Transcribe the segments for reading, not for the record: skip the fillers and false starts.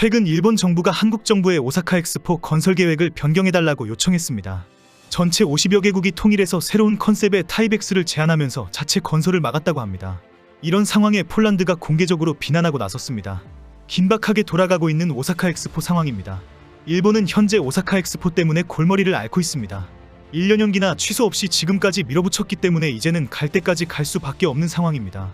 최근 일본 정부가 한국 정부의 오사카 엑스포 건설 계획을 변경해달라고 요청했습니다. 전체 50여 개국이 통일해서 새로운 컨셉의 타입X를 제안하면서 자체 건설을 막았다고 합니다. 이런 상황에 폴란드가 공개적으로 비난하고 나섰습니다. 긴박하게 돌아가고 있는 오사카 엑스포 상황입니다. 일본은 현재 오사카 엑스포 때문에 골머리를 앓고 있습니다. 1년 연기나 취소 없이 지금까지 밀어붙였기 때문에 이제는 갈 때까지 갈 수밖에 없는 상황입니다.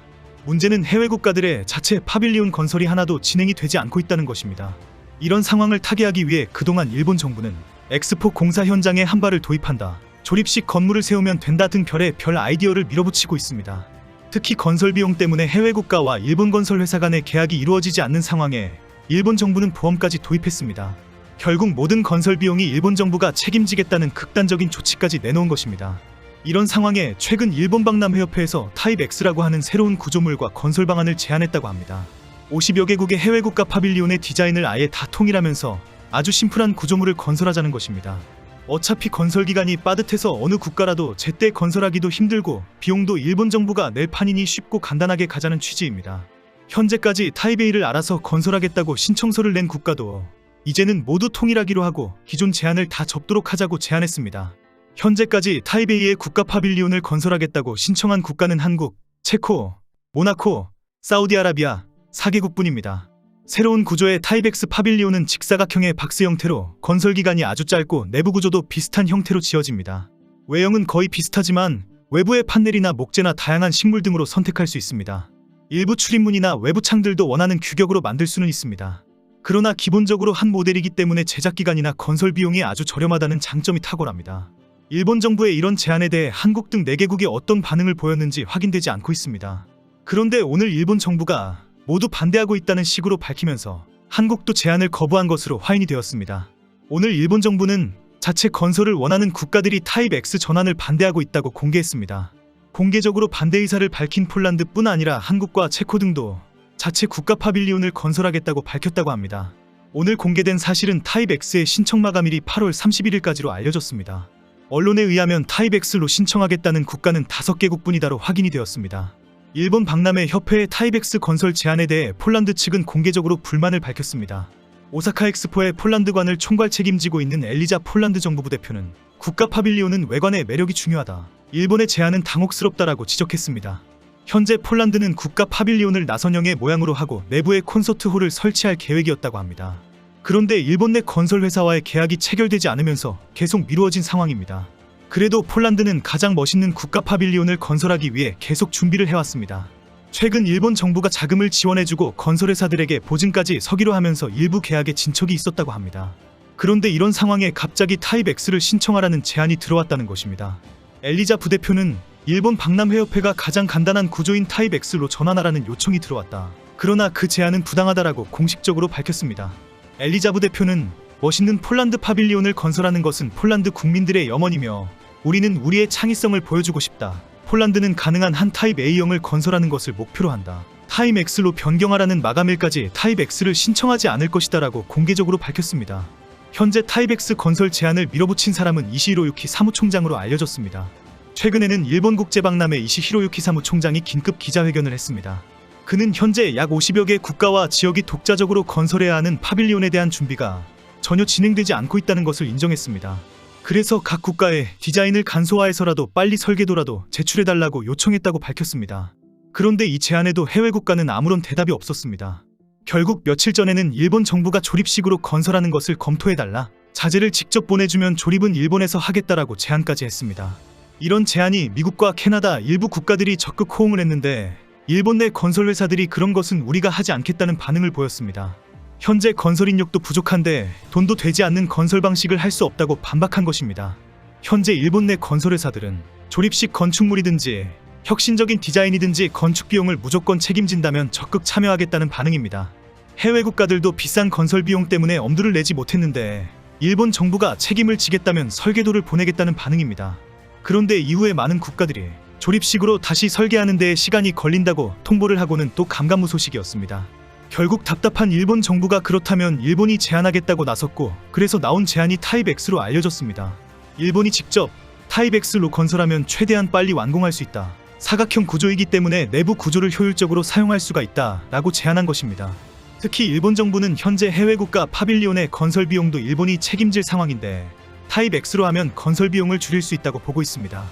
문제는 해외 국가들의 자체 파빌리온 건설이 하나도 진행이 되지 않고 있다는 것입니다. 이런 상황을 타개하기 위해 그동안 일본 정부는 엑스포 공사 현장에 한 발을 도입한다, 조립식 건물을 세우면 된다 등 별의 별 아이디어를 밀어붙이고 있습니다. 특히 건설 비용 때문에 해외 국가와 일본 건설 회사 간의 계약이 이루어지지 않는 상황에 일본 정부는 보험까지 도입했습니다. 결국 모든 건설 비용이 일본 정부가 책임지겠다는 극단적인 조치까지 내놓은 것입니다. 이런 상황에 최근 일본 박람회협회에서 타입 X라고 하는 새로운 구조물과 건설 방안을 제안했다고 합니다. 50여 개국의 해외 국가 파빌리온의 디자인을 아예 다 통일하면서 아주 심플한 구조물을 건설하자는 것입니다. 어차피 건설 기간이 빠듯해서 어느 국가라도 제때 건설하기도 힘들고 비용도 일본 정부가 낼 판이니 쉽고 간단하게 가자는 취지입니다. 현재까지 타입 A를 알아서 건설하겠다고 신청서를 낸 국가도 이제는 모두 통일하기로 하고 기존 제안을 다 접도록 하자고 제안했습니다. 현재까지 타입 A의 국가 파빌리온을 건설하겠다고 신청한 국가는 한국, 체코, 모나코, 사우디아라비아 4개국뿐입니다. 새로운 구조의 타입 X 파빌리온은 직사각형의 박스 형태로 건설 기간이 아주 짧고 내부 구조도 비슷한 형태로 지어집니다. 외형은 거의 비슷하지만 외부의 판넬이나 목재나 다양한 식물 등으로 선택할 수 있습니다. 일부 출입문이나 외부 창들도 원하는 규격으로 만들 수는 있습니다. 그러나 기본적으로 한 모델이기 때문에 제작 기간이나 건설 비용이 아주 저렴하다는 장점이 탁월합니다. 일본 정부의 이런 제안에 대해 한국 등 4개국이 어떤 반응을 보였는지 확인되지 않고 있습니다. 그런데 오늘 일본 정부가 모두 반대하고 있다는 식으로 밝히면서 한국도 제안을 거부한 것으로 확인이 되었습니다. 오늘 일본 정부는 자체 건설을 원하는 국가들이 타입 X 전환을 반대하고 있다고 공개했습니다. 공개적으로 반대 의사를 밝힌 폴란드뿐 아니라 한국과 체코 등도 자체 국가 파빌리온을 건설하겠다고 밝혔다고 합니다. 오늘 공개된 사실은 타입 X의 신청 마감일이 8월 31일까지로 알려졌습니다. 언론에 의하면 타입 X로 신청하겠다는 국가는 5개국뿐이다로 확인이 되었습니다. 일본 박람회 협회의 타입 X 건설 제안에 대해 폴란드 측은 공개적으로 불만을 밝혔습니다. 오사카 엑스포의 폴란드관을 총괄 책임지고 있는 엘리자 폴란드 정부부 대표는 국가 파빌리온은 외관의 매력이 중요하다, 일본의 제안은 당혹스럽다라고 지적했습니다. 현재 폴란드는 국가 파빌리온을 나선형의 모양으로 하고 내부에 콘서트홀을 설치할 계획이었다고 합니다. 그런데 일본 내 건설 회사와의 계약이 체결되지 않으면서 계속 미루어진 상황입니다. 그래도 폴란드는 가장 멋있는 국가 파빌리온을 건설하기 위해 계속 준비를 해왔습니다. 최근 일본 정부가 자금을 지원해주고 건설회사들에게 보증까지 서기로 하면서 일부 계약에 진척이 있었다고 합니다. 그런데 이런 상황에 갑자기 타입 X를 신청하라는 제안이 들어왔다는 것입니다. 엘리자 부대표는 일본 박람회협회가 가장 간단한 구조인 타입 X로 전환하라는 요청이 들어왔다, 그러나 그 제안은 부당하다라고 공식적으로 밝혔습니다. 엘리자 부대표는 멋있는 폴란드 파빌리온을 건설하는 것은 폴란드 국민들의 염원이며 우리는 우리의 창의성을 보여주고 싶다, 폴란드는 가능한 한 타입 A형을 건설하는 것을 목표로 한다, 타입 X로 변경하라는 마감일까지 타입 X를 신청하지 않을 것이다 라고 공개적으로 밝혔습니다. 현재 타입 X 건설 제안을 밀어붙인 사람은 이시 히로유키 사무총장으로 알려졌습니다. 최근에는 일본 국제박람회 이시 히로유키 사무총장이 긴급 기자회견을 했습니다. 그는 현재 약 50여 개 국가와 지역이 독자적으로 건설해야 하는 파빌리온에 대한 준비가 전혀 진행되지 않고 있다는 것을 인정했습니다. 그래서 각 국가에 디자인을 간소화해서라도 빨리 설계도라도 제출해달라고 요청했다고 밝혔습니다. 그런데 이 제안에도 해외 국가는 아무런 대답이 없었습니다. 결국 며칠 전에는 일본 정부가 조립식으로 건설하는 것을 검토해달라, 자재를 직접 보내주면 조립은 일본에서 하겠다라고 제안까지 했습니다. 이런 제안이 미국과 캐나다 일부 국가들이 적극 호응을 했는데 일본 내 건설 회사들이 그런 것은 우리가 하지 않겠다는 반응을 보였습니다. 현재 건설 인력도 부족한데 돈도 되지 않는 건설 방식을 할 수 없다고 반박한 것입니다. 현재 일본 내 건설 회사들은 조립식 건축물이든지 혁신적인 디자인이든지 건축 비용을 무조건 책임진다면 적극 참여하겠다는 반응입니다. 해외 국가들도 비싼 건설 비용 때문에 엄두를 내지 못했는데 일본 정부가 책임을 지겠다면 설계도를 보내겠다는 반응입니다. 그런데 이후에 많은 국가들이 조립식으로 다시 설계하는 데에 시간이 걸린다고 통보를 하고는 또 감감무소식이었습니다. 결국 답답한 일본 정부가 그렇다면 일본이 제안하겠다고 나섰고, 그래서 나온 제안이 타입 X로 알려졌습니다. 일본이 직접 타입 X로 건설하면 최대한 빨리 완공할 수 있다, 사각형 구조이기 때문에 내부 구조를 효율적으로 사용할 수가 있다 라고 제안한 것입니다. 특히 일본 정부는 현재 해외 국가 파빌리온의 건설 비용도 일본이 책임질 상황인데 타입 X로 하면 건설 비용을 줄일 수 있다고 보고 있습니다.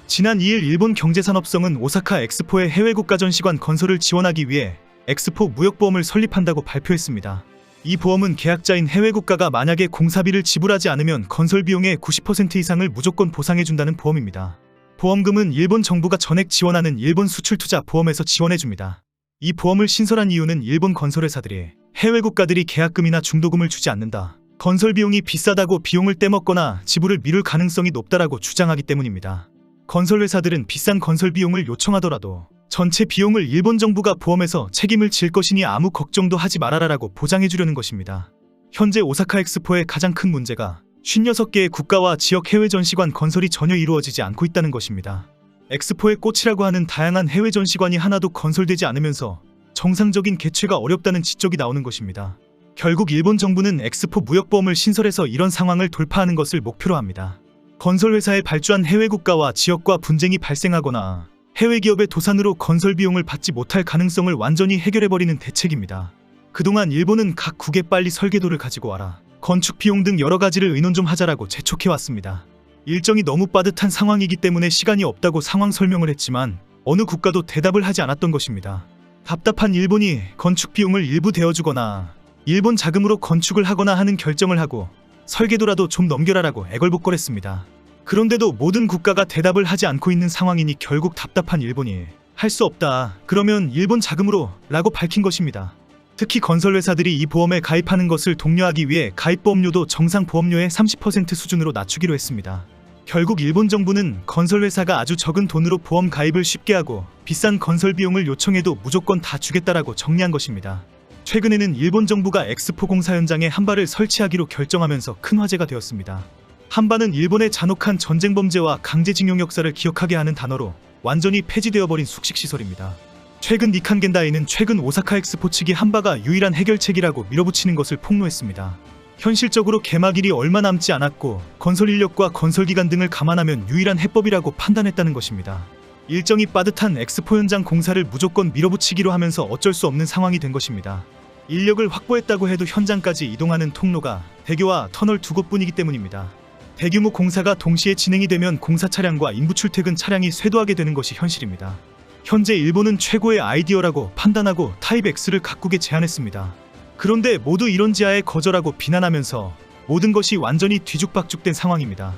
지난 2일 일본 경제산업성은 오사카 엑스포의 해외 국가 전시관 건설을 지원하기 위해 엑스포 무역보험을 설립한다고 발표했습니다. 이 보험은 계약자인 해외 국가가 만약에 공사비를 지불하지 않으면 건설 비용의 90% 이상을 무조건 보상해준다는 보험입니다. 보험금은 일본 정부가 전액 지원하는 일본 수출투자 보험에서 지원해줍니다. 이 보험을 신설한 이유는 일본 건설회사들이 해외 국가들이 계약금이나 중도금을 주지 않는다, 건설 비용이 비싸다고 비용을 떼먹거나 지불을 미룰 가능성이 높다라고 주장하기 때문입니다. 건설회사들은 비싼 건설 비용을 요청하더라도 전체 비용을 일본 정부가 보험에서 책임을 질 것이니 아무 걱정도 하지 말아라라고 보장해주려는 것입니다. 현재 오사카 엑스포의 가장 큰 문제가 56개의 국가와 지역 해외 전시관 건설이 전혀 이루어지지 않고 있다는 것입니다. 엑스포의 꽃이라고 하는 다양한 해외 전시관이 하나도 건설되지 않으면서 정상적인 개최가 어렵다는 지적이 나오는 것입니다. 결국 일본 정부는 엑스포 무역보험을 신설해서 이런 상황을 돌파하는 것을 목표로 합니다. 건설회사에 발주한 해외 국가와 지역과 분쟁이 발생하거나 해외 기업의 도산으로 건설 비용을 받지 못할 가능성을 완전히 해결해버리는 대책입니다. 그동안 일본은 각 국에 빨리 설계도를 가지고 와라, 건축 비용 등 여러 가지를 의논 좀 하자라고 재촉해왔습니다. 일정이 너무 빠듯한 상황이기 때문에 시간이 없다고 상황 설명을 했지만 어느 국가도 대답을 하지 않았던 것입니다. 답답한 일본이 건축 비용을 일부 대어주거나 일본 자금으로 건축을 하거나 하는 결정을 하고 설계도라도 좀 넘겨라라고 애걸복걸했습니다. 그런데도 모든 국가가 대답을 하지 않고 있는 상황이니 결국 답답한 일본이 할 수 없다, 그러면 일본 자금으로 라고 밝힌 것입니다. 특히 건설회사들이 이 보험에 가입하는 것을 독려하기 위해 가입보험료도 정상 보험료의 30% 수준으로 낮추기로 했습니다. 결국 일본 정부는 건설회사가 아주 적은 돈으로 보험 가입을 쉽게 하고 비싼 건설 비용을 요청해도 무조건 다 주겠다라고 정리한 것입니다. 최근에는 일본 정부가 엑스포 공사 현장에 한바를 설치하기로 결정하면서 큰 화제가 되었습니다. 한바는 일본의 잔혹한 전쟁 범죄와 강제징용 역사를 기억하게 하는 단어로 완전히 폐지되어버린 숙식시설입니다. 최근 니칸 겐다이는 최근 오사카 엑스포 측이 한바가 유일한 해결책이라고 밀어붙이는 것을 폭로했습니다. 현실적으로 개막일이 얼마 남지 않았고 건설 인력과 건설 기간 등을 감안하면 유일한 해법이라고 판단했다는 것입니다. 일정이 빠듯한 엑스포 현장 공사를 무조건 밀어붙이기로 하면서 어쩔 수 없는 상황이 된 것입니다. 인력을 확보했다고 해도 현장까지 이동하는 통로가 대교와 터널 두 곳뿐이기 때문입니다. 대규모 공사가 동시에 진행이 되면 공사 차량과 인부 출퇴근 차량이 쇄도하게 되는 것이 현실입니다. 현재 일본은 최고의 아이디어라고 판단하고 타입 X를 각국에 제안했습니다. 그런데 모두 이런 지하에 거절하고 비난하면서 모든 것이 완전히 뒤죽박죽된 상황입니다.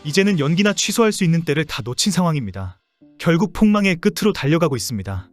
이제는 연기나 취소할 수 있는 때를 다 놓친 상황입니다. 결국 폭망의 끝으로 달려가고 있습니다.